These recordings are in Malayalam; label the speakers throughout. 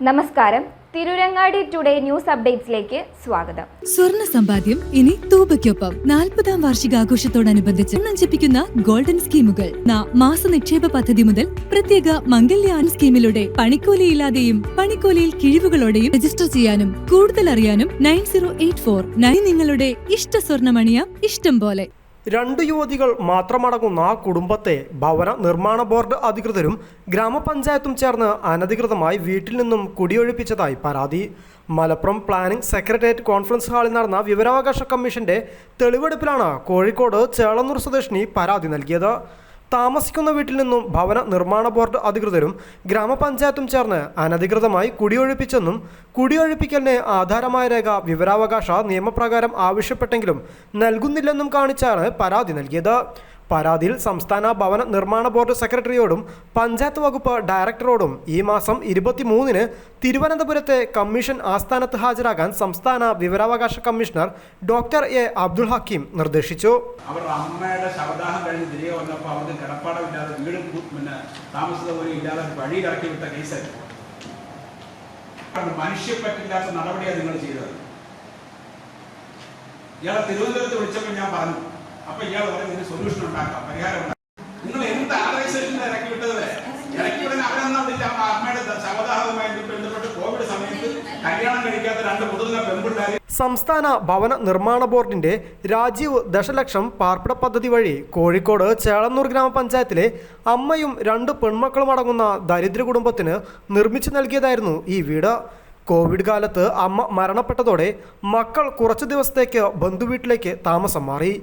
Speaker 1: നമസ്കാരം. തിരുരങ്ങാടി ടുഡേ ന്യൂസ് അപ്ഡേറ്റ്സിലേക്ക് സ്വാഗതം.
Speaker 2: സ്വർണ്ണ സമ്പാദ്യം ഇനി തൂബയ്ക്കൊപ്പം 40ാം വാർഷികാഘോഷത്തോടനുബന്ധിച്ച് നഞ്ചിപ്പിക്കുന്ന ഗോൾഡൻ സ്കീമുകൾ. മാസ നിക്ഷേപ പദ്ധതി മുതൽ പ്രത്യേക മംഗല്യാൻ സ്കീമിലൂടെ പണിക്കൂലിയില്ലാതെയും പണിക്കൂലിയിൽ കിഴിവുകളോടെയും രജിസ്റ്റർ ചെയ്യാനും കൂടുതൽ അറിയാനും 9084 നിങ്ങളുടെ ഇഷ്ട സ്വർണ്ണമണിയാം ഇഷ്ടം പോലെ.
Speaker 3: 2 യുവതികൾ മാത്രമടങ്ങുന്ന കുടുംബത്തെ ഭവന നിർമ്മാണ ബോർഡ് അധികൃതരും ഗ്രാമപഞ്ചായത്തും ചേർന്ന് അനധികൃതമായി വീട്ടിൽ നിന്നും കുടിയൊഴിപ്പിച്ചതായി പരാതി. മലപ്പുറം പ്ലാനിംഗ് സെക്രട്ടേറിയറ്റ് കോൺഫറൻസ് ഹാളിൽ നടന്ന വിവരാവകാശ കമ്മീഷന്റെ തെളിവെടുപ്പിലാണ് കോഴിക്കോട് ചേളന്നൂർ സ്വദേശിനി പരാതി നൽകിയത്. താമസിക്കുന്ന വീട്ടിൽ നിന്നും ഭവന നിർമ്മാണ ബോർഡ് അധികൃതരും ഗ്രാമപഞ്ചായത്തും ചേർന്ന് അനധികൃതമായി കുടിയൊഴിപ്പിച്ചെന്നും കുടിയൊഴിപ്പിക്കലിന് ആധാരമായ രേഖ വിവരാവകാശ നിയമപ്രകാരം ആവശ്യപ്പെട്ടെങ്കിലും നൽകുന്നില്ലെന്നും കാണിച്ചാണ് പരാതി നൽകിയത്. പരാതിയിൽ സംസ്ഥാന ഭവന നിർമ്മാണ ബോർഡ് സെക്രട്ടറിയോടും പഞ്ചായത്ത് വകുപ്പ് ഡയറക്ടറോടും ഈ മാസം 23-ന് തിരുവനന്തപുരത്തെ കമ്മീഷൻ ആസ്ഥാനത്ത് ഹാജരാകാൻ സംസ്ഥാന വിവരാവകാശ commissioner doctor A Abdul Hakeem നിർദ്ദേശിച്ചു.
Speaker 4: അവർ അമ്മയുടെ ശവദാഹം കഴിഞ്ഞ് തിരികെ വന്നപ്പോൾ അവർക്ക് കിടപ്പാടമില്ലാതെ വീടും താമസസൗകര്യം ഇല്ലാതെ വഴിയിലിറക്കി വിട്ട കേസായി. മനുഷ്യപ്പറ്റില്ലാത്ത നടപടിയാണ് നിങ്ങൾ ചെയ്തത്. ഇയാളെ തിരുവനന്തപുരത്ത് വിളിച്ചപ്പോൾ ഞാൻ പറഞ്ഞു, അപ്പൊ ഇയാൾ പറയുന്നതിന് സൊല്യൂഷൻ ഉണ്ടാക്കാം, പരിഹാരം ഉണ്ടാക്കാം. നിങ്ങൾ എന്ത് ആർഗനൈസേഷൻ ഇറക്കി വിട്ടത്? ഇറക്കി വിടാൻ അവരെന്നില്ല. അമ്മയുടെ ശവദാഹവുമായി ബന്ധപ്പെട്ട് കോവിഡ് സമയത്ത് കല്യാണം കഴിക്കാത്ത 2 മുതിർന്ന പെൺപിള്ളേരെ
Speaker 3: സംസ്ഥാന ഭവന നിർമ്മാണ ബോർഡിന്റെ രാജീവ് ദശലക്ഷം പാർപ്പിട പദ്ധതി വഴി കോഴിക്കോട് ചേളന്നൂർ ഗ്രാമപഞ്ചായത്തിലെ അമ്മയും 2 പെൺമക്കളും അടങ്ങുന്ന ദരിദ്ര കുടുംബത്തിന് നിർമ്മിച്ചു നൽകിയതായിരുന്നു ഈ വീട്. കോവിഡ് കാലത്ത് അമ്മ മരണപ്പെട്ടതോടെ മക്കൾ കുറച്ചു ദിവസത്തേക്ക് ബന്ധുവീട്ടിലേക്ക് താമസം മാറി.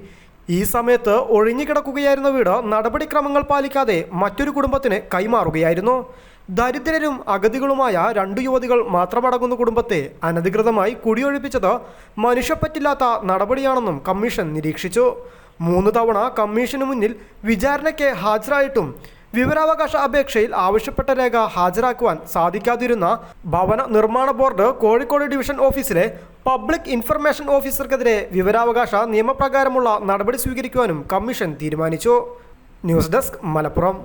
Speaker 3: ഈ സമയത്ത് ഒഴിഞ്ഞുകിടക്കുകയായിരുന്ന വീട് നടപടിക്രമങ്ങൾ പാലിക്കാതെ മറ്റൊരു കുടുംബത്തിന് കൈമാറുകയായിരുന്നു. ദരിദ്രരും അഗതികളുമായ 2 യുവതികൾ മാത്രമടങ്ങുന്ന കുടുംബത്തെ അനധികൃതമായി കുടിയൊഴിപ്പിച്ചത് മനുഷ്യപ്പറ്റില്ലാത്ത നടപടിയാണെന്നും കമ്മീഷൻ നിരീക്ഷിച്ചു. 3 തവണ കമ്മീഷന് മുന്നിൽ വിചാരണയ്ക്ക് ഹാജരായിട്ടും വിവരാവകാശ അപേക്ഷയിൽ ആവശ്യപ്പെട്ട രേഖ ഹാജരാക്കുവാൻ സാധിക്കാതിരുന്ന ഭവന നിർമ്മാണ ബോർഡ് കോഴിക്കോട് ഡിവിഷൻ ഓഫീസിലെ പബ്ലിക് ഇൻഫർമേഷൻ ഓഫീസർക്കെതിരെ വിവരാവകാശ നിയമപ്രകാരമുള്ള നടപടി സ്വീകരിക്കുവാനും കമ്മീഷൻ തീരുമാനിച്ചു. News desk, Malappuram.